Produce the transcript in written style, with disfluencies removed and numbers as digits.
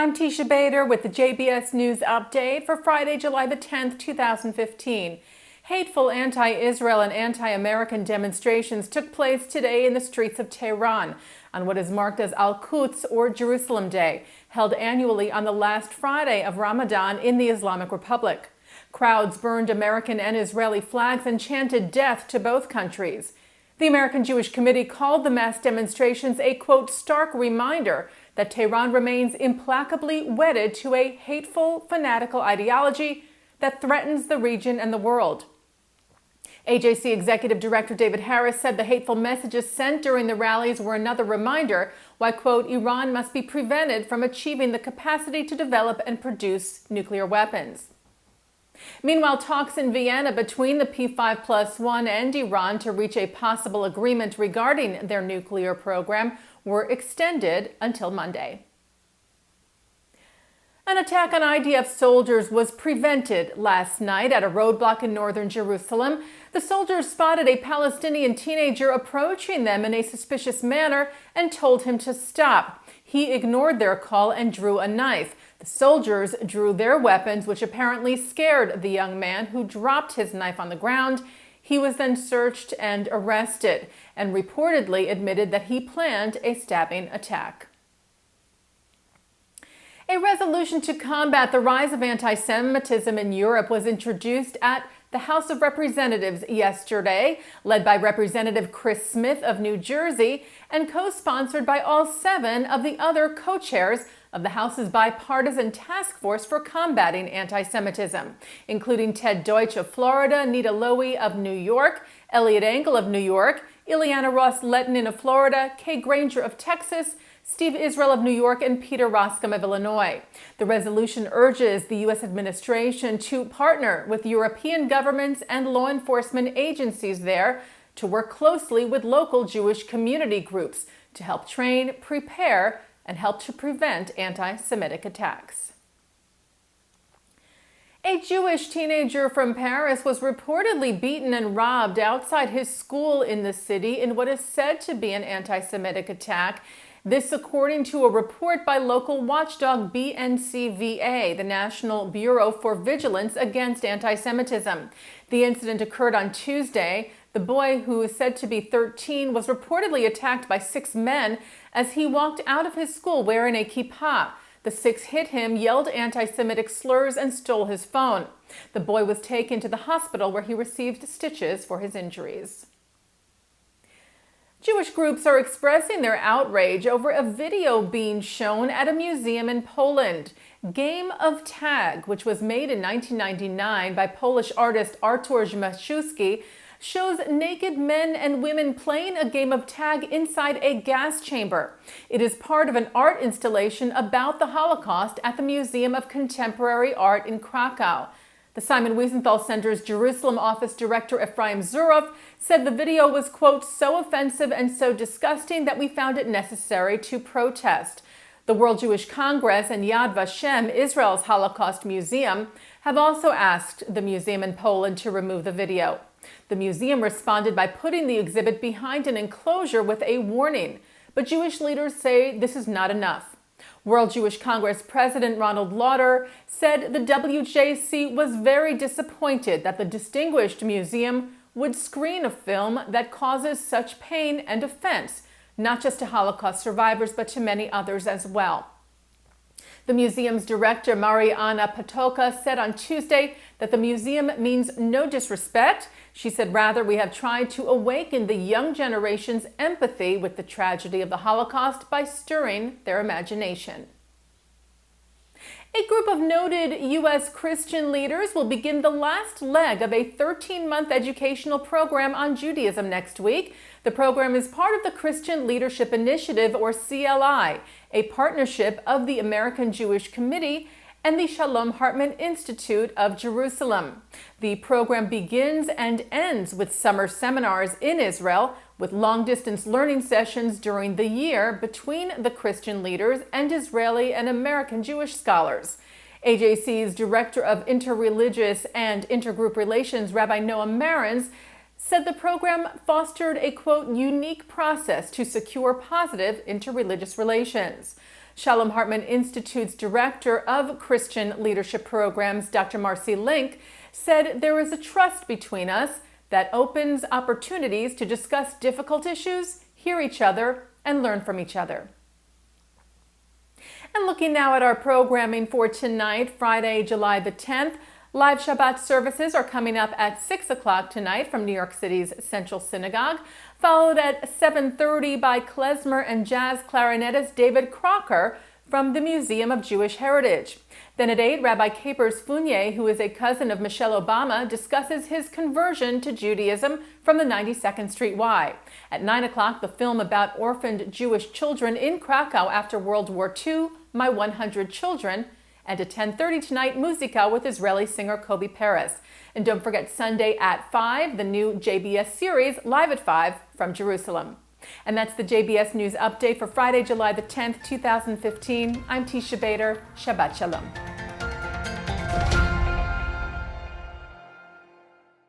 I'm Teisha Bader with the JBS News Update for Friday, July the 10th, 2015. Hateful anti-Israel and anti-American demonstrations took place today in the streets of Tehran on what is marked as Al-Quds, or Jerusalem Day, held annually on the last Friday of Ramadan in the Islamic Republic. Crowds burned American and Israeli flags and chanted death to both countries. The American Jewish Committee called the mass demonstrations a, quote, stark reminder that Tehran remains implacably wedded to a hateful, fanatical ideology that threatens the region and the world. AJC Executive Director David Harris said the hateful messages sent during the rallies were another reminder why, quote, Iran must be prevented from achieving the capacity to develop and produce nuclear weapons. Meanwhile, talks in Vienna between the P5+1 and Iran to reach a possible agreement regarding their nuclear program were extended until Monday. An attack on IDF soldiers was prevented last night at a roadblock in northern Jerusalem. The soldiers spotted a Palestinian teenager approaching them in a suspicious manner and told him to stop. He ignored their call and drew a knife. The soldiers drew their weapons, which apparently scared the young man, who dropped his knife on the ground. He was then searched and arrested and reportedly admitted that he planned a stabbing attack. A resolution to combat the rise of anti-Semitism in Europe was introduced at the House of Representatives yesterday, led by Representative Chris Smith of New Jersey and co-sponsored by all 7 of the other co-chairs of the House's bipartisan task force for combating anti-Semitism, including Ted Deutsch of Florida, Nita Lowey of New York, Eliot Engel of New York, Ileana Ross-Lehtinen of Florida, Kay Granger of Texas, Steve Israel of New York, and Peter Roskam of Illinois. The resolution urges the U.S. administration to partner with European governments and law enforcement agencies there to work closely with local Jewish community groups to help train, prepare, and help to prevent anti-Semitic attacks. A Jewish teenager from Paris was reportedly beaten and robbed outside his school in the city in what is said to be an anti-Semitic attack. This according to a report by local watchdog BNCVA, the National Bureau for Vigilance Against Anti-Semitism. The incident occurred on Tuesday. The boy, who is said to be 13, was reportedly attacked by 6 men as he walked out of his school wearing a kippah. The 6 hit him, yelled anti-Semitic slurs, and stole his phone. The boy was taken to the hospital where he received stitches for his injuries. Jewish groups are expressing their outrage over a video being shown at a museum in Poland. Game of Tag, which was made in 1999 by Polish artist Artur Zmaszewski, shows naked men and women playing a game of tag inside a gas chamber. It is part of an art installation about the Holocaust at the Museum of Contemporary Art in Krakow. The Simon Wiesenthal Center's Jerusalem office director Ephraim Zuroff said the video was, quote, so offensive and so disgusting that we found it necessary to protest. The World Jewish Congress and Yad Vashem, Israel's Holocaust Museum, have also asked the museum in Poland to remove the video. The museum responded by putting the exhibit behind an enclosure with a warning, but Jewish leaders say this is not enough. World Jewish Congress President Ronald Lauder said the WJC was very disappointed that the distinguished museum would screen a film that causes such pain and offense, not just to Holocaust survivors, but to many others as well. The museum's director, Mariana Patoka, said on Tuesday that the museum means no disrespect. She said, rather, we have tried to awaken the young generation's empathy with the tragedy of the Holocaust by stirring their imagination. A group of noted U.S. Christian leaders will begin the last leg of a 13-month educational program on Judaism next week. The program is part of the Christian Leadership Initiative, or CLI, a partnership of the American Jewish Committee and the Shalom Hartman Institute of Jerusalem. The program begins and ends with summer seminars in Israel, with long-distance learning sessions during the year between the Christian leaders and Israeli and American Jewish scholars. AJC's Director of Interreligious and Intergroup Relations, Rabbi Noam Marans, said the program fostered a, quote, unique process to secure positive interreligious relations. Shalom Hartman Institute's Director of Christian Leadership Programs, Dr. Marcy Link, said there is a trust between us that opens opportunities to discuss difficult issues, hear each other, and learn from each other. And looking now at our programming for tonight, Friday, July the 10th, live Shabbat services are coming up at 6 o'clock tonight from New York City's Central Synagogue, followed at 7:30 by klezmer and jazz clarinetist David Crocker from the Museum of Jewish Heritage. Then at 8, Rabbi Capers Fournier, who is a cousin of Michelle Obama, discusses his conversion to Judaism from the 92nd Street Y. At 9 o'clock, the film about orphaned Jewish children in Krakow after World War II, My 100 Children. And at 10:30 tonight, Musica with Israeli singer Kobe Paris. And don't forget Sunday at 5, the new JBS series, Live at 5 from Jerusalem. And that's the JBS News Update for Friday, July the 10th, 2015. I'm Teisha Bader. Shabbat Shalom.